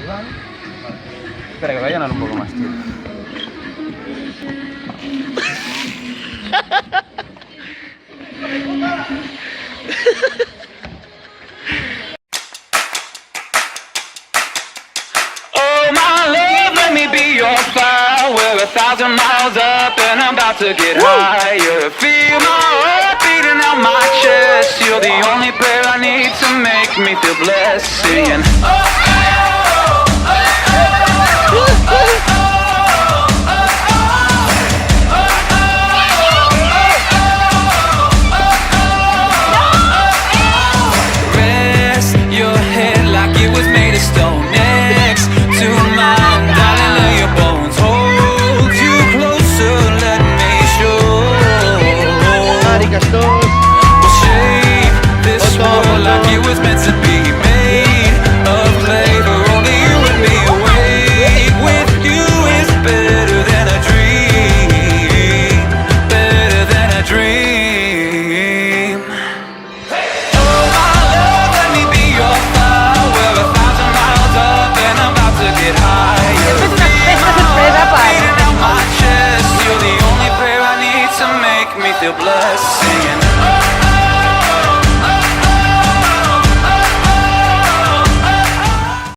Espera, que vayan a un poco más, tío. Oh my love, let me be your fire. We're 1,000 miles up and I'm about to get higher. Feel my heart beating out my chest. You're the only prayer I need to make me feel blessed. Singing. Rest your head like it was made of stone. Next to mine, darling, lay your bones. Hold you closer, let me show. We'll shape this world like it was meant to be. Made of clay for only you and me. Awake with you is better than a dream. Better than a dream. Oh my love, let me be your fire. We're 1,000 miles up and I'm about to get higher. Questa sorpresa Beating out my chest. You're the only prayer I need to make me feel blessed. Singing.